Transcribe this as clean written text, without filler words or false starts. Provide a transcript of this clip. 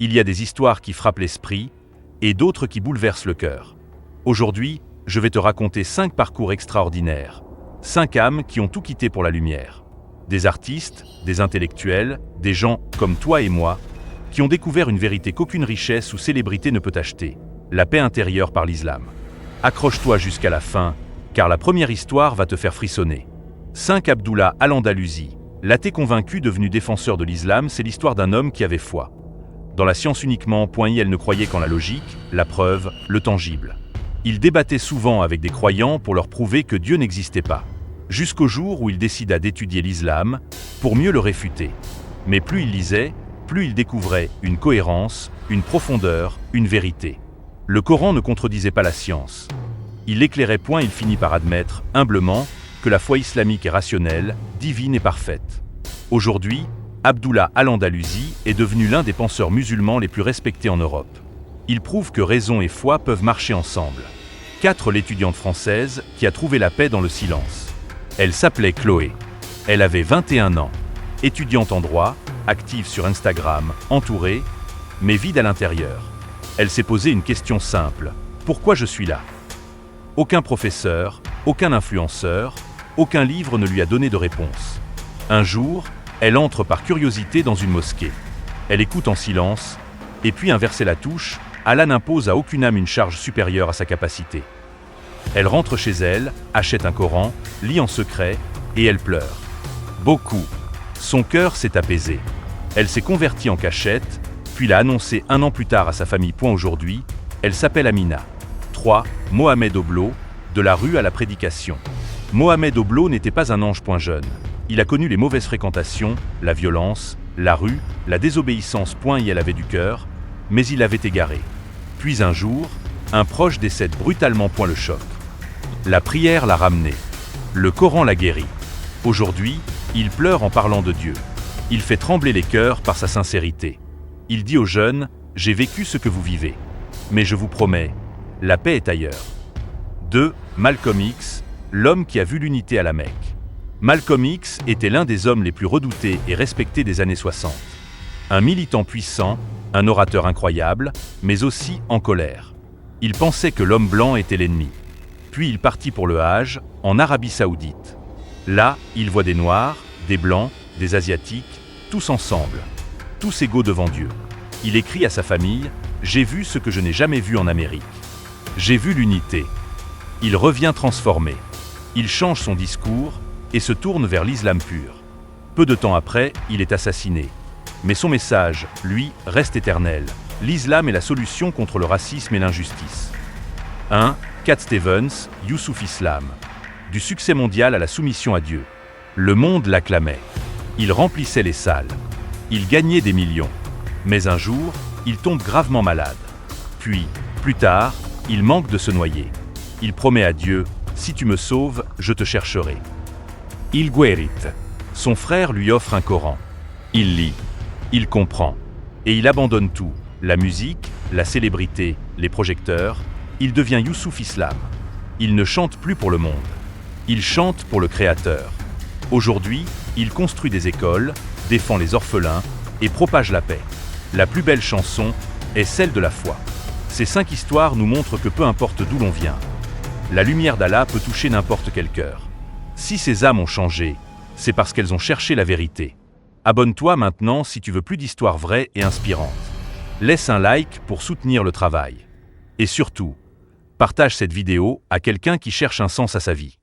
Il y a des histoires qui frappent l'esprit et d'autres qui bouleversent le cœur. Aujourd'hui, je vais te raconter 5 parcours extraordinaires, 5 âmes qui ont tout quitté pour la lumière. Des artistes, des intellectuels, des gens comme toi et moi, qui ont découvert une vérité qu'aucune richesse ou célébrité ne peut acheter, la paix intérieure par l'islam. Accroche-toi jusqu'à la fin, car la première histoire va te faire frissonner. 5 Abdullah al-Andalusi, l'athée convaincu devenu défenseur de l'islam, c'est l'histoire d'un homme qui avait foi. Dans la science uniquement, elle ne croyait qu'en la logique, la preuve, le tangible. Il débattait souvent avec des croyants pour leur prouver que Dieu n'existait pas. Jusqu'au jour où il décida d'étudier l'islam pour mieux le réfuter. Mais plus il lisait, plus il découvrait une cohérence, une profondeur, une vérité. Le Coran ne contredisait pas la science. Il l'éclairait point, il finit par admettre, humblement, que la foi islamique est rationnelle, divine et parfaite. Aujourd'hui, Abdullah al-Andalusi est devenu l'un des penseurs musulmans les plus respectés en Europe. Il prouve que raison et foi peuvent marcher ensemble. 4 L'étudiante française qui a trouvé la paix dans le silence. Elle s'appelait Chloé. Elle avait 21 ans. Étudiante en droit, active sur Instagram, entourée, mais vide à l'intérieur. Elle s'est posé une question simple. Pourquoi je suis là ? Aucun professeur, aucun influenceur, aucun livre ne lui a donné de réponse. Un jour, elle entre par curiosité dans une mosquée. Elle écoute en silence, et puis un verset la touche. Allah n'impose à aucune âme une charge supérieure à sa capacité. Elle rentre chez elle, achète un Coran, lit en secret, et elle pleure. Beaucoup. Son cœur s'est apaisé. Elle s'est convertie en cachette, puis l'a annoncé 1 an plus tard à sa famille. Aujourd'hui, elle s'appelle Amina. 3. Mohamed Oblo, de la rue à la prédication. Mohamed Oblo n'était pas un ange. Jeune. Il a connu les mauvaises fréquentations, la violence, la rue, la désobéissance. Elle avait du cœur, mais il avait égaré. Puis un jour, un proche décède brutalement. Le choc. La prière l'a ramené. Le Coran l'a guéri. Aujourd'hui, il pleure en parlant de Dieu. Il fait trembler les cœurs par sa sincérité. Il dit aux jeunes, « J'ai vécu ce que vous vivez. Mais je vous promets, la paix est ailleurs. » 2. Malcolm X, l'homme qui a vu l'unité à la Mecque. Malcolm X était l'un des hommes les plus redoutés et respectés des années 60. Un militant puissant, un orateur incroyable, mais aussi en colère. Il pensait que l'homme blanc était l'ennemi. Puis il partit pour le Hajj, en Arabie Saoudite. Là, il voit des Noirs, des Blancs, des Asiatiques, tous ensemble, tous égaux devant Dieu. Il écrit à sa famille, « J'ai vu ce que je n'ai jamais vu en Amérique. J'ai vu l'unité. » Il revient transformé. Il change son discours et se tourne vers l'islam pur. Peu de temps après, il est assassiné. Mais son message, lui, reste éternel. L'islam est la solution contre le racisme et l'injustice. 1. Cat Stevens, Youssouf Islam. Du succès mondial à la soumission à Dieu. Le monde l'acclamait. Il remplissait les salles. Il gagnait des millions. Mais un jour, il tombe gravement malade. Puis, plus tard, il manque de se noyer. Il promet à Dieu, « Si tu me sauves, je te chercherai. » Il guérit. Son frère lui offre un Coran. Il lit. Il comprend. Et il abandonne tout, la musique, la célébrité, les projecteurs. Il devient Youssouf Islam. Il ne chante plus pour le monde. Il chante pour le Créateur. Aujourd'hui, il construit des écoles, défend les orphelins et propage la paix. La plus belle chanson est celle de la foi. Ces 5 histoires nous montrent que peu importe d'où l'on vient, la lumière d'Allah peut toucher n'importe quel cœur. Si ces âmes ont changé, c'est parce qu'elles ont cherché la vérité. Abonne-toi maintenant si tu veux plus d'histoires vraies et inspirantes. Laisse un like pour soutenir le travail. Et surtout, partage cette vidéo à quelqu'un qui cherche un sens à sa vie.